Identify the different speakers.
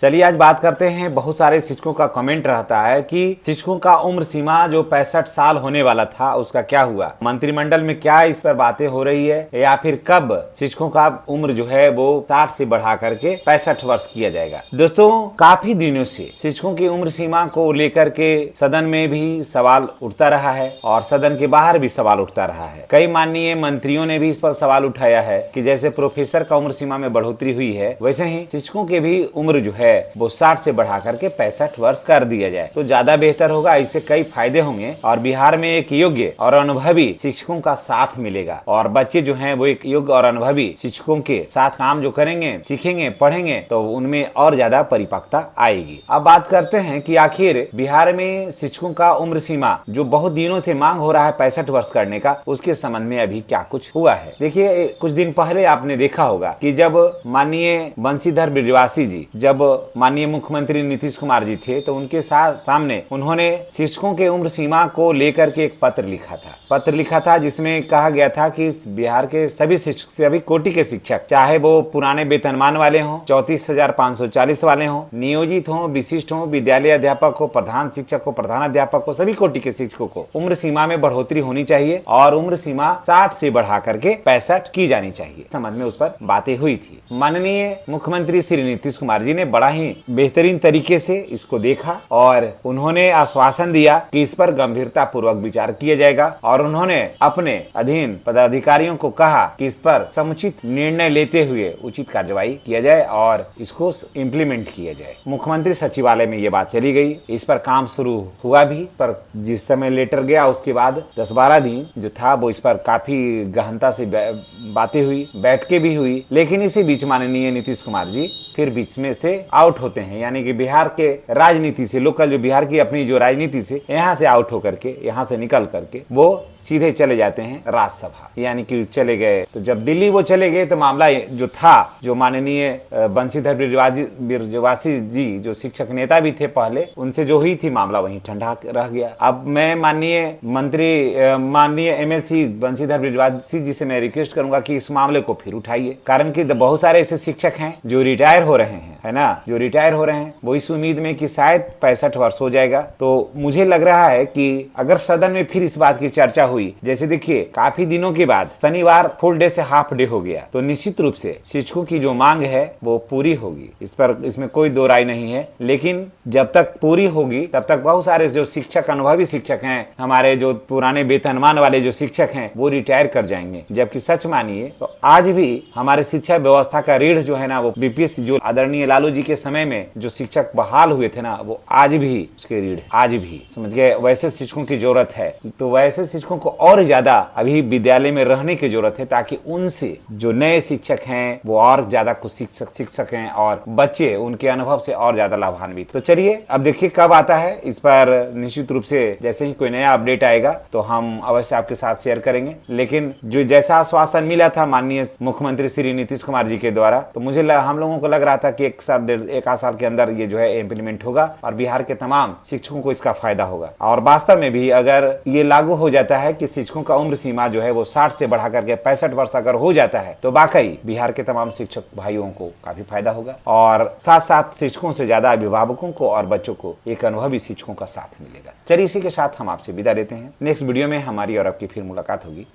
Speaker 1: चलिए आज बात करते हैं। बहुत सारे शिक्षकों का कमेंट रहता है कि शिक्षकों का उम्र सीमा जो 65 साल होने वाला था उसका क्या हुआ, मंत्रिमंडल में क्या इस पर बातें हो रही है, या फिर कब शिक्षकों का उम्र जो है वो 60 से बढ़ा करके 65 वर्ष किया जाएगा। दोस्तों, काफी दिनों से शिक्षकों की उम्र सीमा को लेकर के सदन में भी सवाल उठता रहा है और सदन के बाहर भी सवाल उठता रहा है। कई माननीय मंत्रियों ने भी इस पर सवाल उठाया है कि जैसे प्रोफेसर का उम्र सीमा में बढ़ोतरी हुई है, वैसे ही शिक्षकों के भी उम्र जो है वो 60 से बढ़ा करके 65 वर्ष कर दिया जाए तो ज्यादा बेहतर होगा। इससे कई फायदे होंगे और बिहार में एक योग्य और अनुभवी शिक्षकों का साथ मिलेगा और बच्चे जो हैं वो एक योग्य और अनुभवी शिक्षकों के साथ काम जो करेंगे, सीखेंगे, पढ़ेंगे तो उनमें और ज्यादा परिपक्वता आएगी। अब बात करते हैं कि आखिर बिहार में शिक्षकों का उम्र सीमा जो बहुत दिनों से मांग हो रहा है 65 वर्ष करने का, उसके संबंध में अभी क्या कुछ हुआ है। देखिए, कुछ दिन पहले आपने देखा होगा कि जब माननीय बंशीधर ब्रजवासी जी जब माननीय मुख्यमंत्री नीतीश कुमार जी थे तो उनके सामने उन्होंने शिक्षकों के उम्र सीमा को लेकर के एक पत्र लिखा था जिसमें कहा गया था कि बिहार के सभी शिक्षक, सभी कोटि के शिक्षक, चाहे वो पुराने वेतनमान वाले हों, 34,540 वाले हों, नियोजित हों, विशिष्ट हों, विद्यालय अध्यापक हो, प्रधान शिक्षक हो, प्रधान अध्यापक हो, सभी कोटि के शिक्षकों को उम्र सीमा में बढ़ोतरी होनी चाहिए और उम्र सीमा 60 से बढ़ा करके 65 की जानी चाहिए। समझ में उस पर बातें हुई थी। माननीय मुख्यमंत्री श्री नीतीश कुमार जी ने बड़ा ही बेहतरीन तरीके से इसको देखा और उन्होंने आश्वासन दिया कि इस पर गंभीरता पूर्वक विचार किया जाएगा और उन्होंने अपने अधीन पदाधिकारियों को कहा कि इस पर समुचित निर्णय लेते हुए उचित कार्यवाही किया जाए और इसको इम्प्लीमेंट किया जाए। मुख्यमंत्री सचिवालय में ये बात चली गई, इस पर काम शुरू हुआ भी, पर जिस समय लेटर गया उसके बाद 10-12 दिन जो था वो इस पर काफी गहनता से बातें हुई, बैठकें भी हुई, लेकिन इसी बीच माननीय नीतीश कुमार जी फिर बीच में से आउट होते हैं, यानी कि बिहार के राजनीति से, लोकल जो बिहार की अपनी जो राजनीति से यहाँ से आउट होकर के, यहाँ से निकल करके वो सीधे चले जाते हैं राज्यसभा, यानी कि चले गए। तो जब दिल्ली वो चले गए तो मामला जो था, जो माननीय बंशीधर ब्रजवासी जी जो शिक्षक नेता भी थे पहले, उनसे जो हुई थी मामला वहीं ठंडा रह गया। अब मैं माननीय एमएलसी बंशीधर ब्रजवासी जी से मैं रिक्वेस्ट करूंगा कि इस मामले को फिर उठाइए, कारण कि बहुत सारे ऐसे शिक्षक हैं जो रिटायर हो रहे हैं, है ना, जो रिटायर हो रहे हैं, वो इस उम्मीद में कि शायद 65 वर्ष हो जाएगा। तो मुझे लग रहा है कि अगर सदन में फिर इस बात की चर्चा हुई, जैसे देखिए काफी दिनों के बाद शनिवार फुल डे से हाफ डे हो गया, तो निश्चित रूप से शिक्षकों की जो मांग है वो पूरी होगी, इसमें कोई दो राय नहीं है। लेकिन जब तक पूरी होगी तब तक बहुत सारे जो शिक्षक, अनुभवी शिक्षक हैं, हमारे जो पुराने वेतनमान वाले जो शिक्षक हैं, वो रिटायर कर जाएंगे। जबकि सच मानिए तो आज भी हमारे शिक्षा व्यवस्था का रीढ़ जो है ना, वो बीपीएस जो आदरणीय लालू जी के समय में जो शिक्षक बहाल हुए थे ना, वो आज भी उसके रीढ़, आज भी समझ गए। वैसे शिक्षकों की जरूरत है, तो वैसे शिक्षकों को और ज्यादा अभी विद्यालय में रहने की जरूरत है, ताकि उनसे जो नए शिक्षक हैं वो और ज्यादा कुछ सीख सकें और बच्चे उनके अनुभव से और ज्यादा लाभान्वित। तो चलिए अब देखिए कब आता है, इस पर निश्चित रूप से जैसे ही कोई नया अपडेट आएगा तो हम अवश्य आपके साथ शेयर करेंगे। लेकिन जो जैसा आश्वासन मिला था माननीय मुख्यमंत्री श्री नीतीश कुमार जी के द्वारा, तो मुझे हम लोगों को लग रहा था कि एक आध साल के अंदर ये जो है इम्प्लीमेंट होगा और बिहार के तमाम शिक्षकों को इसका फायदा होगा। और वास्तव में भी अगर ये लागू हो जाता है कि शिक्षकों का उम्र सीमा जो है वो 60 से बढ़ा करके 65 वर्ष अगर हो जाता है, तो वाकई बिहार के तमाम शिक्षक भाइयों को काफी फायदा होगा और साथ साथ शिक्षकों से ज्यादा अभिभावकों को और बच्चों को एक अनुभवी शिक्षकों का साथ मिलेगा। चलिए इसी के साथ हम आपसे विदा लेते हैं। नेक्स्ट वीडियो में हमारी और आपकी फिर मुलाकात होगी।